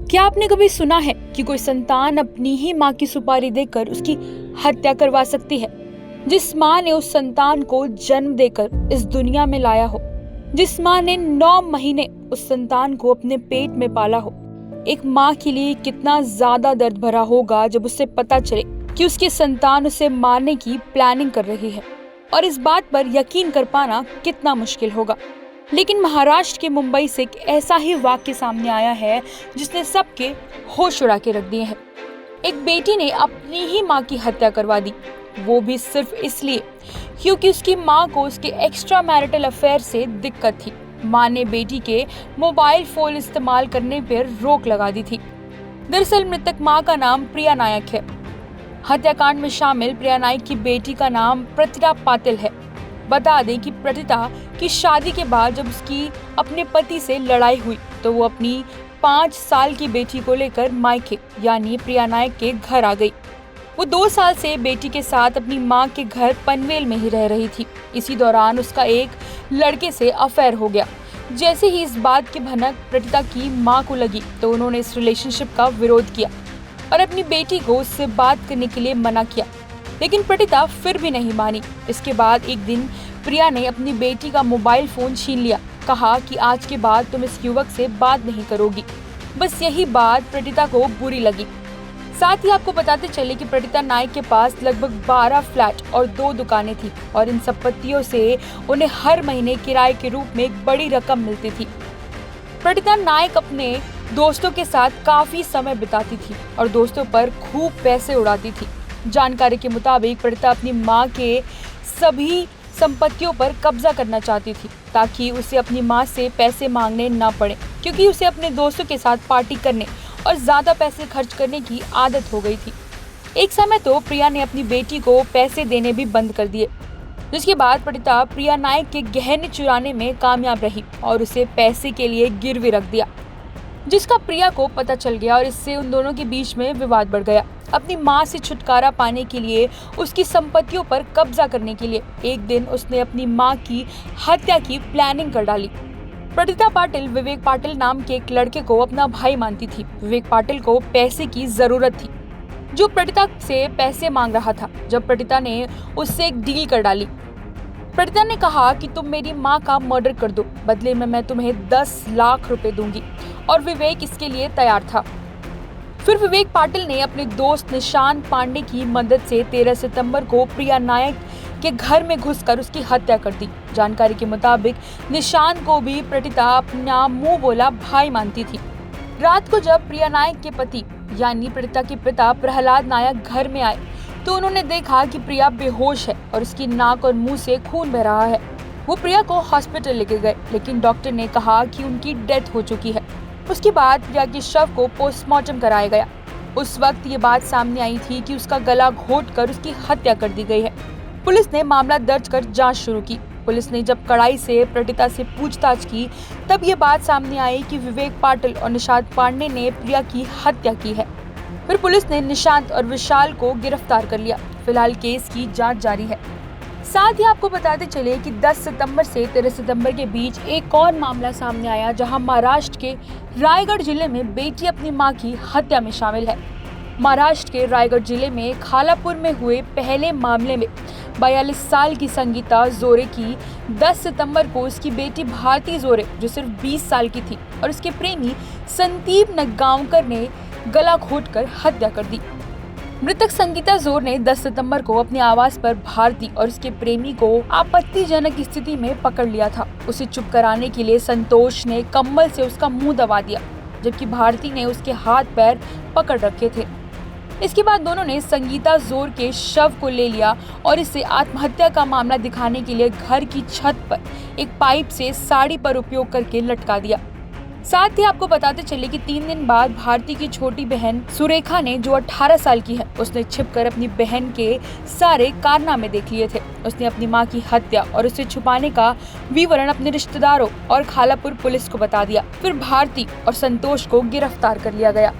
क्या आपने कभी सुना है कि कोई संतान अपनी ही माँ की सुपारी देकर उसकी हत्या करवा सकती है? जिस माँ ने उस संतान को जन्म देकर इस दुनिया में लाया हो, जिस माँ ने 9 महीने उस संतान को अपने पेट में पाला हो, एक माँ के लिए कितना ज्यादा दर्द भरा होगा जब उसे पता चले कि उसकी संतान उसे मारने की प्लानिंग कर रही है। और इस बात पर यकीन कर पाना कितना मुश्किल होगा। लेकिन महाराष्ट्र के मुंबई से एक ऐसा ही वाक्य सामने आया है जिसने सबके होश उड़ा के रख दिए हैं। एक बेटी ने अपनी ही माँ की हत्या करवा दी, वो भी सिर्फ इसलिए क्योंकि उसकी माँ को उसके एक्स्ट्रा मैरिटल अफेयर से दिक्कत थी। माँ ने बेटी के मोबाइल फोन इस्तेमाल करने पर रोक लगा दी थी। दरअसल मृतक माँ का नाम प्रिया नायक है। हत्याकांड में शामिल प्रिया नायक की बेटी का नाम प्रतिता पाटिल है। बता दें कि प्रतिता की शादी के बाद जब उसकी अपने पति से लड़ाई हुई तो वो अपनी 5 साल की बेटी को लेकर मायके यानी प्रिया नायक के घर आ गई। वो 2 साल से बेटी के साथ अपनी मां के घर पनवेल में ही रह रही थी। इसी दौरान उसका एक लड़के से अफेयर हो गया। जैसे ही इस बात की भनक प्रतिता की मां को लगी तो उन्होंने इस रिलेशनशिप का विरोध किया और अपनी बेटी को उससे बात करने के लिए मना किया, लेकिन प्रतिता फिर भी नहीं मानी। इसके बाद एक दिन प्रिया ने अपनी बेटी का मोबाइल फोन छीन लिया, कहा कि आज के बाद तुम इस युवक से बात नहीं करोगी। बस यही बात प्रतिता को बुरी लगी। साथ ही आपको बताते चले कि प्रतिता नायक के पास लगभग 12 फ्लैट और 2 दुकानें थी और इन संपत्तियों से उन्हें हर महीने किराए के रूप में एक बड़ी रकम मिलती थी। प्रतिता नायक अपने दोस्तों के साथ काफी समय बिताती थी और दोस्तों पर खूब पैसे उड़ाती थी। जानकारी के मुताबिक प्रतिता अपनी मां के सभी संपत्तियों पर कब्जा करना चाहती थी ताकि उसे अपनी मां से पैसे मांगने न पड़े, क्योंकि उसे अपने दोस्तों के साथ पार्टी करने और ज्यादा पैसे खर्च करने की आदत हो गई थी। एक समय तो प्रिया ने अपनी बेटी को पैसे देने भी बंद कर दिए, जिसके बाद प्रतिता प्रिया नायक के गहने चुराने में कामयाब रही और उसे पैसे के लिए गिरवी रख दिया, जिसका प्रिया को पता चल गया और इससे उन दोनों के बीच में विवाद बढ़ गया। अपनी मां से छुटकारा पाने के लिए, उसकी संपत्तियों पर कब्जा करने के लिए एक दिन उसने अपनी मां की हत्या की प्लानिंग कर डाली। प्रतिता पाटिल विवेक पाटिल नाम के एक लड़के को अपना भाई मानती थी। विवेक पाटिल को पैसे की जरूरत थी, जो प्रतिता से पैसे मांग रहा था। जब प्रतिता ने उससे एक डील कर डाली, प्रतिता ने कहा कि तुम मेरी मां का मर्डर कर दो, बदले में मैं तुम्हें 10 लाख रुपए दूंगी, और विवेक इसके लिए तैयार था। फिर विवेक पाटिल ने अपने दोस्त निशांत पांडे की मदद से 13 सितंबर को प्रिया नायक के घर में घुसकर उसकी हत्या कर दी। जानकारी के मुताबिक निशांत को भी प्रतिता अपना मुंह बोला भाई मानती थी। रात को जब प्रिया नायक के पति यानी प्रतिता के पिता प्रहलाद नायक घर में आए तो उन्होंने देखा कि प्रिया बेहोश है और उसकी नाक और मुंह से खून बह रहा है। वो प्रिया को हॉस्पिटल लेके गए, लेकिन डॉक्टर ने कहा कि उनकी डेथ हो चुकी है। उसके बाद प्रिया के शव को पोस्टमार्टम कराया गया। उस वक्त ये बात सामने आई थी कि उसका गला घोंटकर उसकी हत्या कर दी गई है। पुलिस ने मामला दर्ज कर जांच शुरू की। पुलिस ने जब कड़ाई से प्रतिता से पूछताछ की तब ये बात सामने आई कि विवेक पाटिल और निशांत पांडे ने प्रिया की हत्या की है। फिर पुलिस ने निशांत और विशाल को गिरफ्तार कर लिया। फिलहाल केस की जांच जारी है। साथ ही आपको बताते चले कि 10 सितंबर से 13 सितंबर के बीच एक और मामला सामने आया, जहां महाराष्ट्र के रायगढ़ जिले में बेटी अपनी मां की हत्या में शामिल है। महाराष्ट्र के रायगढ़ जिले में खालापुर में हुए पहले मामले में 42 साल की संगीता जोरे की 10 सितंबर को उसकी बेटी भारती जोरे, जो सिर्फ 20 साल की थी, और उसके प्रेमी संदीप नगांवकर ने गला घोंटकर हत्या कर दी। मृतक संगीता जोर ने 10 सितंबर को अपने आवास पर भारती और उसके प्रेमी को आपत्तिजनक स्थिति में पकड़ लिया था। उसे चुप कराने के लिए संतोष ने कंबल से उसका मुंह दबा दिया, जबकि भारती ने उसके हाथ पैर पकड़ रखे थे। इसके बाद दोनों ने संगीता जोर के शव को ले लिया और इसे आत्महत्या का मामला दिखाने के लिए घर की छत पर एक पाइप से साड़ी पर उपयोग करके लटका दिया। साथ ही आपको बताते चले कि 3 दिन बाद भारती की छोटी बहन सुरेखा ने, जो 18 साल की है, उसने छिपकर अपनी बहन के सारे कारनामे देख लिए थे। उसने अपनी मां की हत्या और उसे छुपाने का विवरण अपने रिश्तेदारों और खालापुर पुलिस को बता दिया। फिर भारती और संतोष को गिरफ्तार कर लिया गया।